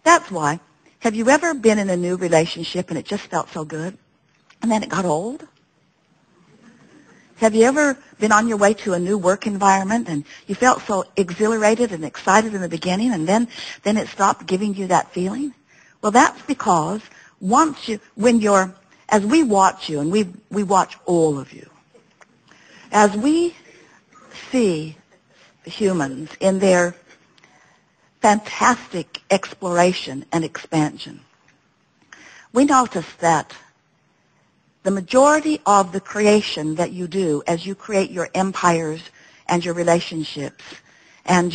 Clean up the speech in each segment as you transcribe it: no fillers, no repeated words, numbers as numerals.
That's why. Have you ever been in a new relationship and it just felt so good, and then it got old? Have you ever been on your way to a new work environment and you felt so exhilarated and excited in the beginning, and then it stopped giving you that feeling? Well, that's because as we watch you, and we watch all of you, as we see humans in their fantastic exploration and expansion, we notice that the majority of the creation that you do as you create your empires and your relationships and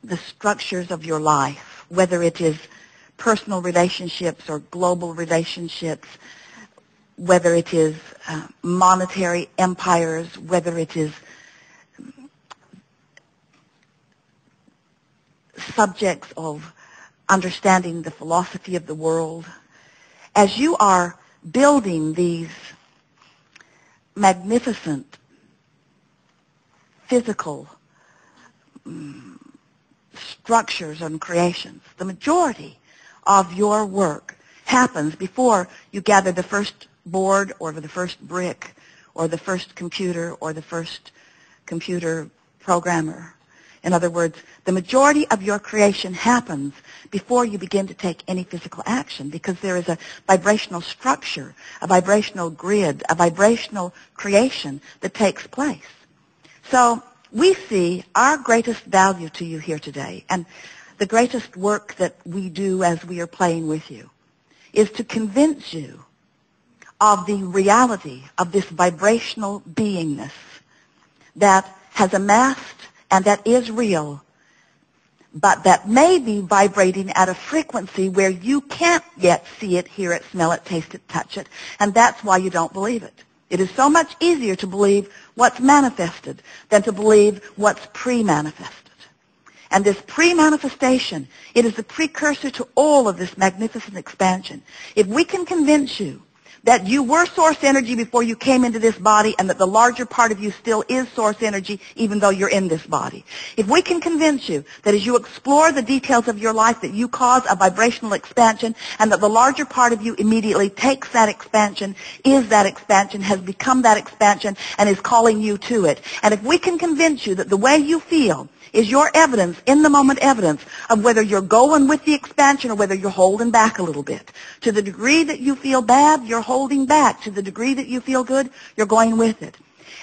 the structures of your life, whether it is personal relationships or global relationships, whether it is monetary empires, whether it is subjects of understanding the philosophy of the world, as you are building these magnificent physical structures and creations, the majority of your work happens before you gather the first board or the first brick or the first computer or the first computer programmer. In other words, the majority of your creation happens before you begin to take any physical action, because there is a vibrational structure, a vibrational grid, a vibrational creation that takes place. So we see our greatest value to you here today, and the greatest work that we do as we are playing with you, is to convince you of the reality of this vibrational beingness that has amassed and that is real, but that may be vibrating at a frequency where you can't yet see it, hear it, smell it, taste it, touch it, and that's why you don't believe it. It is so much easier to believe what's manifested than to believe what's pre-manifested. And this pre-manifestation, it is the precursor to all of this magnificent expansion. If we can convince you that you were source energy before you came into this body, and that the larger part of you still is source energy even though you're in this body. If we can convince you that as you explore the details of your life that you cause a vibrational expansion, and that the larger part of you immediately takes that expansion, is that expansion, has become that expansion, and is calling you to it. And if we can convince you that the way you feel is your evidence, in the moment evidence, of whether you're going with the expansion or whether you're holding back a little bit. To the degree that you feel bad, you're holding back. To the degree that you feel good, you're going with it.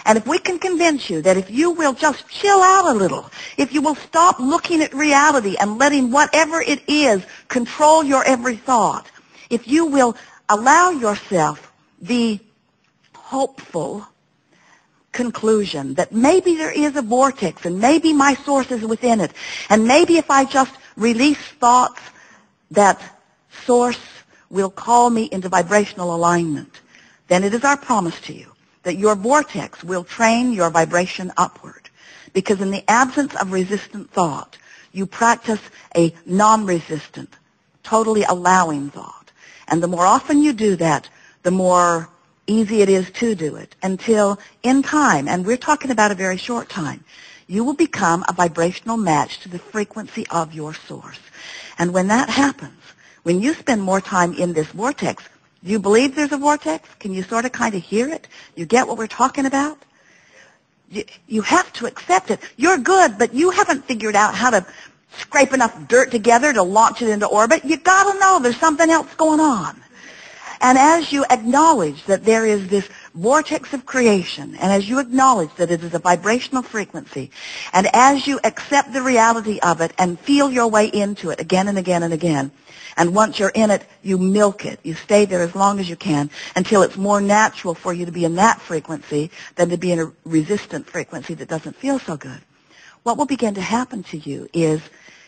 And if we can convince you that if you will just chill out a little, if you will stop looking at reality and letting whatever it is control your every thought, if you will allow yourself the hopeful conclusion that maybe there is a vortex and maybe my source is within it, and maybe if I just release thoughts, that source will call me into vibrational alignment, then it is our promise to you that your vortex will train your vibration upward. Because in the absence of resistant thought, you practice a non-resistant, totally allowing thought. And the more often you do that, the more easy it is to do it, until in time, and we're talking about a very short time, you will become a vibrational match to the frequency of your source. And when that happens, when you spend more time in this vortex, do you believe there's a vortex? Can you sort of kind of hear it? You get what we're talking about? You have to accept it. You're good, but you haven't figured out how to scrape enough dirt together to launch it into orbit. You got to know there's something else going on. And as you acknowledge that there is this vortex of creation, and as you acknowledge that it is a vibrational frequency, and as you accept the reality of it and feel your way into it again and again and again, and once you're in it, you milk it. You stay there as long as you can until it's more natural for you to be in that frequency than to be in a resistant frequency that doesn't feel so good. What will begin to happen to you is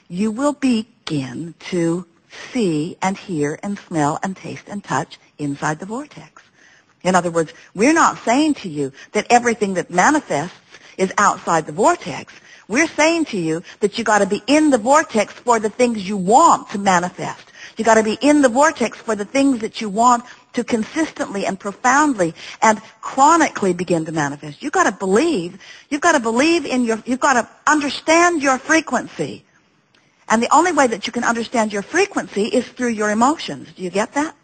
you will begin to see and hear and smell and taste and touch inside the vortex. In other words, we're not saying to you that everything that manifests is outside the vortex. We're saying to you that you got to be in the vortex for the things you want to manifest. You got to be in the vortex for the things that you want to consistently and profoundly and chronically begin to manifest. You've got to believe in your, you've got to understand your frequency. And the only way that you can understand your frequency is through your emotions. Do you get that?